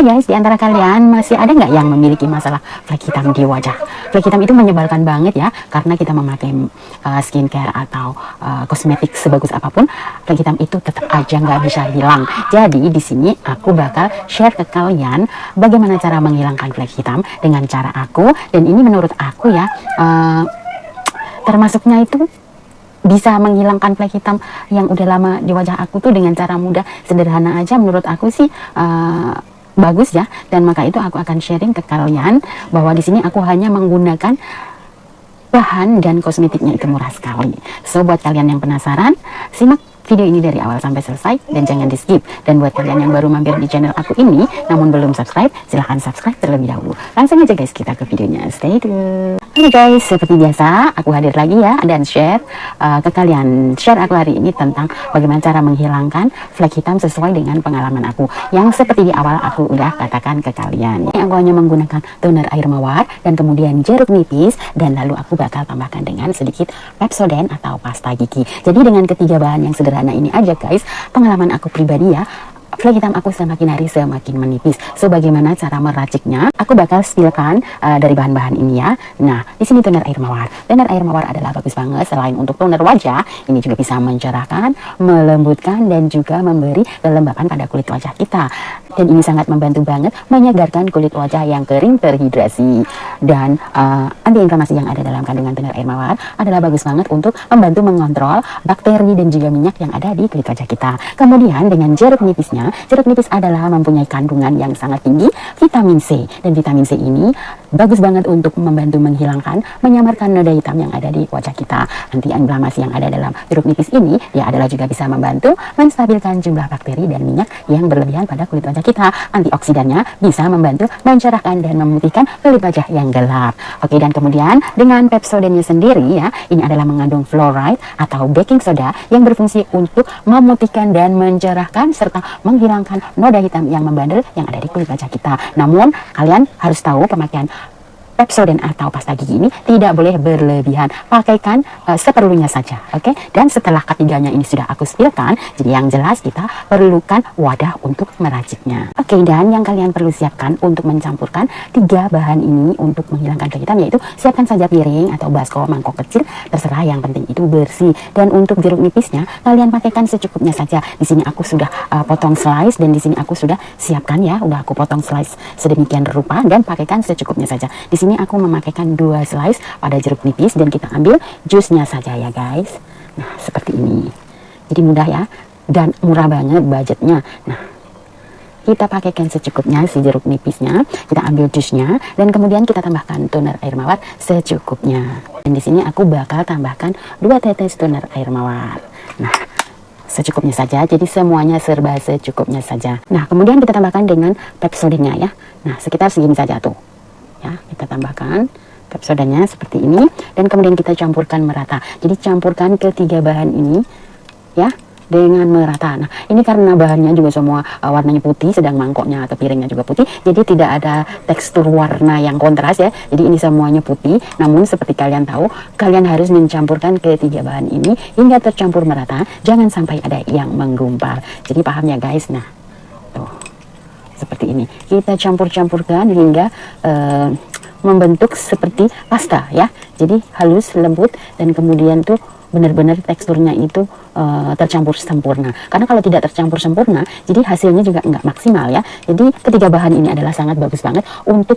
Hai guys, di antara kalian masih ada nggak yang memiliki masalah flek hitam di wajah? Flek hitam itu menyebalkan banget ya, karena kita memakai skincare atau kosmetik sebagus apapun, flek hitam itu tetap aja nggak bisa hilang. Jadi di sini aku bakal share ke kalian bagaimana cara menghilangkan flek hitam dengan cara aku, dan ini menurut aku ya, termasuknya itu bisa menghilangkan flek hitam yang udah lama di wajah aku tuh dengan cara mudah, sederhana aja. Menurut aku sih bagus ya, dan maka itu aku akan sharing ke kalian bahwa di sini aku hanya menggunakan bahan dan kosmetiknya itu murah sekali. So buat kalian yang penasaran, simak video ini dari awal sampai selesai dan jangan di skip. Dan buat kalian yang baru mampir di channel aku ini namun belum subscribe, silahkan subscribe terlebih dahulu. Langsung aja guys, kita ke videonya, stay tune. Oke guys, seperti biasa aku hadir lagi ya dan share ke kalian. Share aku hari ini tentang bagaimana cara menghilangkan flek hitam sesuai dengan pengalaman aku, yang seperti di awal aku udah katakan ke kalian. Ini aku hanya menggunakan toner air mawar dan kemudian jeruk nipis, dan lalu aku bakal tambahkan dengan sedikit Pepsodent atau pasta gigi. Jadi dengan ketiga bahan yang sederhana ini aja guys, pengalaman aku pribadi ya, flek hitam aku semakin hari semakin menipis. So bagaimana cara meraciknya? Aku bakal spillkan dari bahan-bahan ini ya. Nah, di sini toner air mawar. Toner air mawar adalah bagus banget. Selain untuk toner wajah, ini juga bisa mencerahkan, melembutkan, dan juga memberi kelembapan pada kulit wajah kita. Dan ini sangat membantu banget menyegarkan kulit wajah yang kering terhidrasi. Dan anti-inflamasi yang ada dalam kandungan toner air mawar adalah bagus banget untuk membantu mengontrol bakteri dan juga minyak yang ada di kulit wajah kita. Kemudian dengan jeruk nipisnya, jeruk nipis adalah mempunyai kandungan yang sangat tinggi vitamin C, dan vitamin C ini bagus banget untuk membantu menghilangkan, menyamarkan noda hitam yang ada di wajah kita. Anti-inflamasi yang ada dalam jeruk nipis ini, dia adalah juga bisa membantu menstabilkan jumlah bakteri dan minyak yang berlebihan pada kulit wajah kita. Antioksidannya bisa membantu mencerahkan dan memutihkan kulit wajah yang gelap. Oke, dan kemudian dengan Pepsodentnya sendiri ya, ini adalah mengandung fluoride atau baking soda yang berfungsi untuk memutihkan dan mencerahkan serta menghilangkan noda hitam yang membandel yang ada di kulit wajah kita. Namun kalian harus tahu pemakaian Pepsodent atau pasta gigi ini tidak boleh berlebihan. Pakaikan seperlunya saja, oke? Dan setelah ketiganya ini sudah aku spillkan, jadi yang jelas kita perlukan wadah untuk meraciknya. Oke, dan yang kalian perlu siapkan untuk mencampurkan tiga bahan ini untuk menghilangkan flek hitam, yaitu siapkan saja piring atau baskom, mangkok kecil, terserah, yang penting itu bersih. Dan untuk jeruk nipisnya kalian pakaikan secukupnya saja. Di sini aku sudah potong slice, dan di sini aku sudah siapkan ya, udah aku potong slice sedemikian rupa dan pakaikan secukupnya saja. Di sini aku memakaikan 2 slice pada jeruk nipis, dan kita ambil jusnya saja ya guys. Nah, seperti ini. Jadi mudah ya, dan murah banget budgetnya. Nah, kita pakaikan secukupnya si jeruk nipisnya, kita ambil jusnya, dan kemudian kita tambahkan toner air mawar secukupnya. Dan di sini aku bakal tambahkan 2 tetes toner air mawar. Nah, secukupnya saja, jadi semuanya serba secukupnya saja. Nah, kemudian kita tambahkan dengan Pepsodentnya ya. Nah, sekitar segini saja tuh ya, kita tambahkan Pepsodentnya seperti ini, dan kemudian kita campurkan merata. Jadi campurkan ketiga bahan ini ya dengan merata. Nah, ini karena bahannya juga semua warnanya putih, sedang mangkoknya atau piringnya juga putih, jadi tidak ada tekstur warna yang kontras ya. Jadi ini semuanya putih. Namun seperti kalian tahu, kalian harus mencampurkan ketiga bahan ini hingga tercampur merata, jangan sampai ada yang menggumpal. Jadi paham ya guys. Nah, tuh seperti ini kita campur-campurkan hingga membentuk seperti pasta ya. Jadi halus, lembut, dan kemudian tuh benar-benar teksturnya itu tercampur sempurna. Karena kalau tidak tercampur sempurna, jadi hasilnya juga nggak maksimal ya. Jadi ketiga bahan ini adalah sangat bagus banget untuk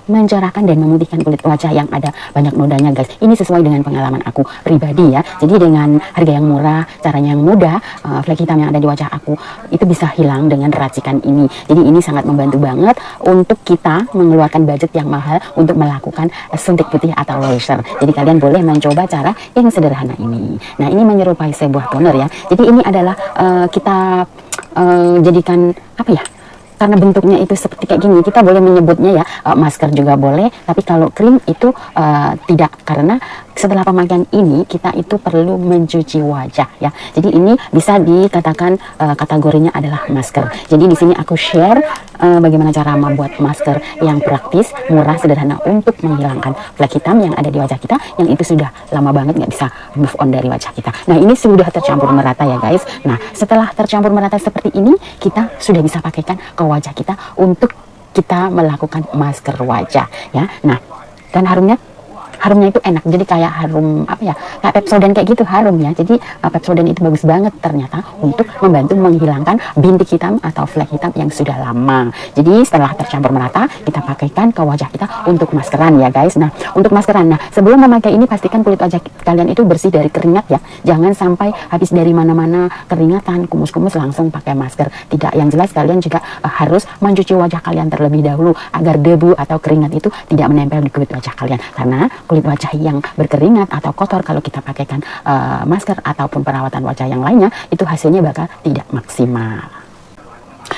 mencerahkan dan memutihkan kulit wajah yang ada banyak nodanya guys. Ini sesuai dengan pengalaman aku pribadi ya. Jadi dengan harga yang murah, caranya yang mudah, flek hitam yang ada di wajah aku itu bisa hilang dengan racikan ini. Jadi ini sangat membantu banget untuk kita mengeluarkan budget yang mahal untuk melakukan suntik putih atau laser. Jadi kalian boleh mencoba cara yang sederhana ini. Nah, ini menyerupai sebuah toner ya. Jadi ini adalah kita jadikan apa ya, karena bentuknya itu seperti kayak gini, kita boleh menyebutnya ya masker juga boleh, tapi kalau krim itu tidak, karena setelah pemakaian ini kita itu perlu mencuci wajah ya. Jadi ini bisa dikatakan kategorinya adalah masker. Jadi di sini aku share bagaimana cara membuat masker yang praktis, murah, sederhana untuk menghilangkan flek hitam yang ada di wajah kita, yang itu sudah lama banget nggak bisa move on dari wajah kita. Nah, ini sudah tercampur merata ya guys. Nah, setelah tercampur merata seperti ini, kita sudah bisa pakaikan ke wajah kita untuk kita melakukan masker wajah ya. Nah, dan harumnya itu enak, jadi kayak harum apa ya, kayak Pepsodent kayak gitu harumnya. Jadi Pepsodent itu bagus banget ternyata untuk membantu menghilangkan bintik hitam atau flek hitam yang sudah lama. Jadi setelah tercampur merata, kita pakaikan ke wajah kita untuk maskeran ya guys. Nah, untuk maskeran, nah sebelum memakai ini pastikan kulit wajah kalian itu bersih dari keringat ya. Jangan sampai habis dari mana-mana keringatan, kumus-kumus langsung pakai masker. Tidak, yang jelas kalian juga harus mencuci wajah kalian terlebih dahulu agar debu atau keringat itu tidak menempel di kulit wajah kalian. Karena kulit wajah yang berkeringat atau kotor kalau kita pakaikan masker ataupun perawatan wajah yang lainnya, itu hasilnya bakal tidak maksimal.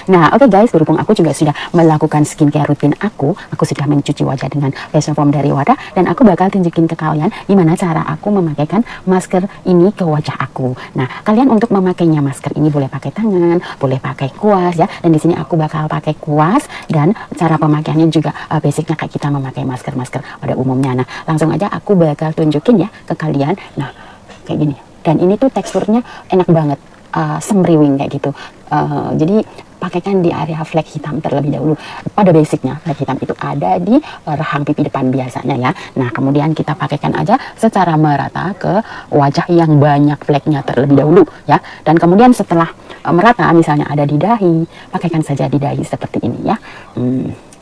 Nah, oke guys, berhubung aku juga sudah melakukan skincare rutin aku sudah mencuci wajah dengan facial foam dari Wadah, dan aku bakal tunjukin ke kalian gimana cara aku memakaikan masker ini ke wajah aku. Nah, kalian untuk memakainya masker ini boleh pakai tangan, boleh pakai kuas ya, dan di sini aku bakal pakai kuas, dan cara pemakaiannya juga basicnya kayak kita memakai masker-masker pada umumnya. Nah, langsung aja aku bakal tunjukin ya ke kalian. Nah, kayak gini, dan ini tuh teksturnya enak banget, semriwing kayak gitu. Jadi pakaikan di area flek hitam terlebih dahulu. Pada basicnya flek hitam itu ada di rahang pipi depan biasanya ya. Nah, kemudian kita pakaikan aja secara merata ke wajah yang banyak fleknya terlebih dahulu ya. Dan kemudian setelah merata, misalnya ada di dahi, pakaikan saja di dahi seperti ini ya.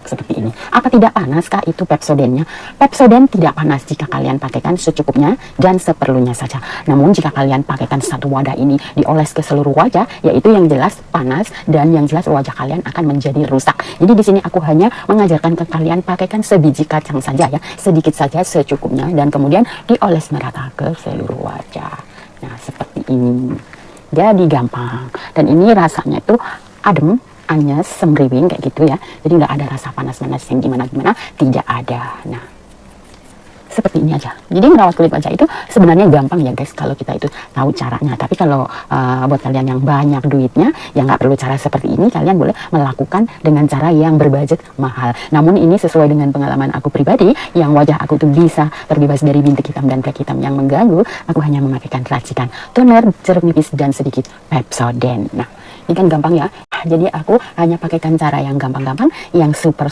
Seperti ini. Apa tidak panas kah itu Pepsodentnya? Pepsodent tidak panas jika kalian pakaikan secukupnya dan seperlunya saja. Namun jika kalian pakaikan satu wadah ini dioles ke seluruh wajah, yaitu yang jelas panas dan yang jelas wajah kalian akan menjadi rusak. Jadi di sini aku hanya mengajarkan ke kalian pakaikan sebiji kacang saja ya, sedikit saja secukupnya, dan kemudian dioles merata ke seluruh wajah. Nah, seperti ini. Jadi gampang. Dan ini rasanya itu adem, anyes, semriwing kayak gitu ya. Jadi nggak ada rasa panas-panas yang gimana-gimana, tidak ada. Nah, seperti ini aja. Jadi merawat kulit wajah itu sebenarnya gampang ya guys, kalau kita itu tahu caranya. Tapi kalau buat kalian yang banyak duitnya, yang nggak perlu cara seperti ini, kalian boleh melakukan dengan cara yang berbudget mahal. Namun ini sesuai dengan pengalaman aku pribadi, yang wajah aku tuh bisa terbebas dari bintik hitam dan flek hitam yang mengganggu. Aku hanya memakaikan racikan toner, jeruk nipis, dan sedikit Pepsodent. Nah, ini kan gampang ya. Jadi aku hanya pakaikan cara yang gampang-gampang, yang super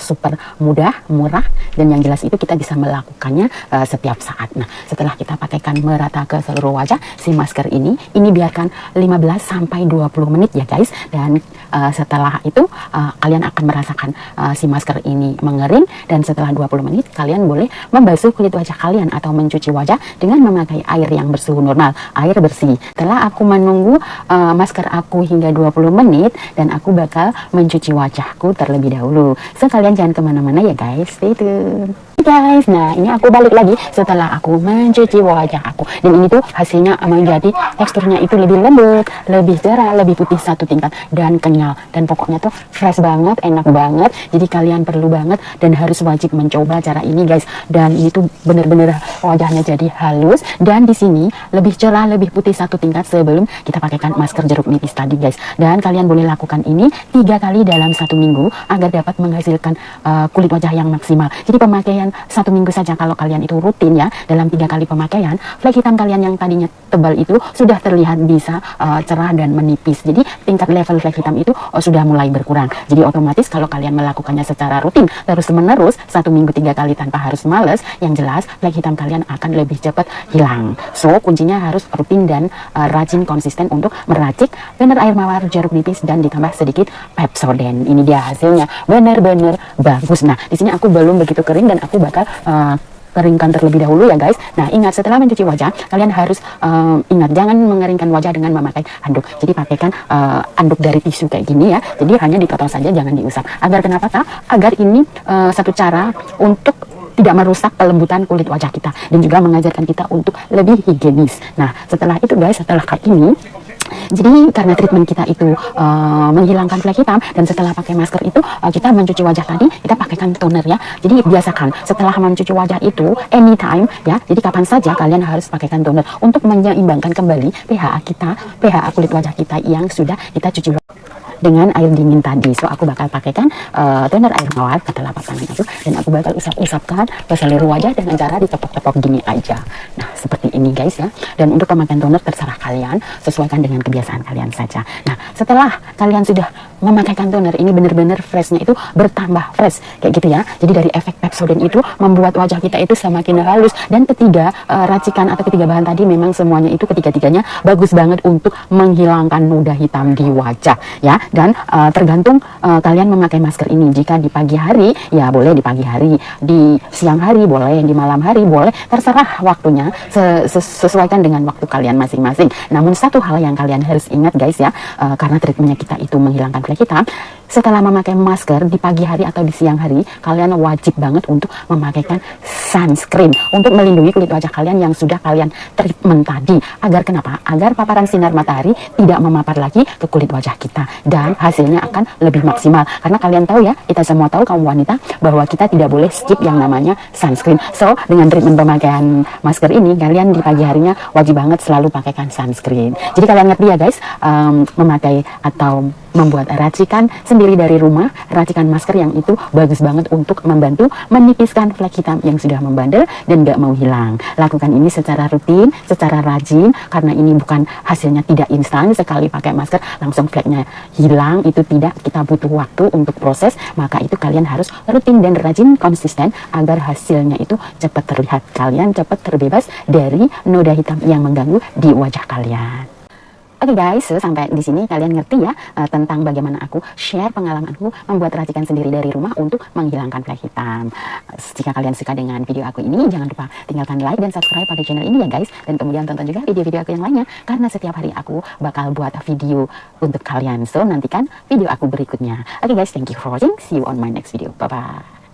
mudah, murah, dan yang jelas itu kita bisa melakukannya setiap saat. Nah, setelah kita pakaikan merata ke seluruh wajah si masker ini biarkan 15 sampai 20 menit ya guys. Dan setelah itu kalian akan merasakan si masker ini mengering, dan setelah 20 menit kalian boleh membasuh kulit wajah kalian atau mencuci wajah dengan memakai air yang bersuhu normal, air bersih. Setelah aku menunggu masker aku hingga 20 menit, dan aku bakal mencuci wajahku terlebih dahulu. So kalian jangan kemana-mana ya guys, stay tune. Guys, nah ini aku balik lagi setelah aku mencuci wajah aku, dan ini tuh hasilnya menjadi teksturnya itu lebih lembut, lebih cerah, lebih putih satu tingkat, dan kenyal, dan pokoknya tuh fresh banget, enak banget. Jadi kalian perlu banget dan harus wajib mencoba cara ini guys. Dan ini tuh bener-bener wajahnya jadi halus, dan di sini lebih cerah, lebih putih satu tingkat sebelum kita pakaikan masker jeruk nipis tadi guys. Dan kalian boleh lakukan ini 3 kali dalam 1 minggu agar dapat menghasilkan kulit wajah yang maksimal. Jadi pemakaian 1 minggu saja kalau kalian itu rutin ya, dalam 3 kali pemakaian, flek hitam kalian yang tadinya tebal itu sudah terlihat bisa cerah dan menipis. Jadi tingkat level flek hitam itu sudah mulai berkurang. Jadi otomatis kalau kalian melakukannya secara rutin terus menerus 1 minggu 3 kali tanpa harus males, yang jelas flek hitam kalian akan lebih cepat hilang. So kuncinya harus rutin dan rajin, konsisten untuk meracik bener air mawar, jeruk nipis, dan ditambah sedikit Pepsodent. Ini dia hasilnya, bener-bener bagus. Nah, di sini aku belum begitu kering dan aku bakal keringkan terlebih dahulu ya guys. Nah, ingat setelah mencuci wajah kalian harus ingat jangan mengeringkan wajah dengan memakai handuk. Jadi pakaikan handuk dari tisu kayak gini ya. Jadi hanya dipotong saja, jangan diusap. Agar kenapa kah? Agar ini satu cara untuk tidak merusak kelembutan kulit wajah kita, dan juga mengajarkan kita untuk lebih higienis. Nah, setelah itu guys, setelah kayak ini Jadi karena treatment kita itu menghilangkan flek hitam, dan setelah pakai masker itu kita mencuci wajah tadi, kita pakaikan toner ya. Jadi biasakan setelah mencuci wajah itu anytime ya. Jadi kapan saja kalian harus pakaikan toner untuk menyeimbangkan kembali pH kita, pH kulit wajah kita yang sudah kita cuci dengan air dingin tadi. So aku bakal pakaikan toner air mawar ke telapak tangan aku, dan aku bakal usap-usapkan ke seluruh wajah dengan cara ditepok-tepok gini aja. Nah seperti ini guys ya. Dan untuk pemakaian toner terserah kalian, sesuaikan dengan kebiasaan kalian saja. Nah setelah kalian sudah memakaikan toner, ini benar-benar freshnya itu bertambah fresh kayak gitu ya. Jadi dari efek Pepsodent itu membuat wajah kita itu semakin halus, dan ketiga racikan atau ketiga bahan tadi memang semuanya itu ketiga-tiganya bagus banget untuk menghilangkan noda hitam di wajah ya. Dan tergantung kalian memakai masker ini. Jika di pagi hari ya boleh di pagi hari, di siang hari boleh, di malam hari boleh, terserah waktunya, sesuaikan dengan waktu kalian masing-masing. Namun satu hal yang kalian harus ingat guys ya, karena treatmentnya kita itu menghilangkan flek hitam, setelah memakai masker di pagi hari atau di siang hari, kalian wajib banget untuk memakaikan sunscreen untuk melindungi kulit wajah kalian yang sudah kalian treatment tadi. Agar kenapa? Agar paparan sinar matahari tidak memapar lagi ke kulit wajah kita, dan hasilnya akan lebih maksimal. Karena kalian tahu ya, kita semua tahu kaum wanita bahwa kita tidak boleh skip yang namanya sunscreen. So dengan treatment pemakaian masker ini, kalian di pagi harinya wajib banget selalu pakaikan sunscreen. Jadi kalian ngerti ya guys, memakai atau membuat racikan sendiri dari rumah, racikan masker yang itu bagus banget untuk membantu menipiskan flek hitam yang sudah membandel dan gak mau hilang. Lakukan ini secara rutin, secara rajin, karena ini bukan hasilnya tidak instan, sekali pakai masker langsung fleknya hilang, itu tidak, kita butuh waktu untuk proses. Maka itu kalian harus rutin dan rajin, konsisten, agar hasilnya itu cepat terlihat, kalian cepat terbebas dari noda hitam yang mengganggu di wajah kalian. Oke guys, so sampai di sini kalian ngerti ya tentang bagaimana aku share pengalamanku membuat racikan sendiri dari rumah untuk menghilangkan flek hitam. Jika kalian suka dengan video aku ini, jangan lupa tinggalkan like dan subscribe pada channel ini ya guys. Dan kemudian tonton juga video-video aku yang lainnya, karena setiap hari aku bakal buat video untuk kalian. So nantikan video aku berikutnya. Oke guys, thank you for watching. See you on my next video. Bye bye.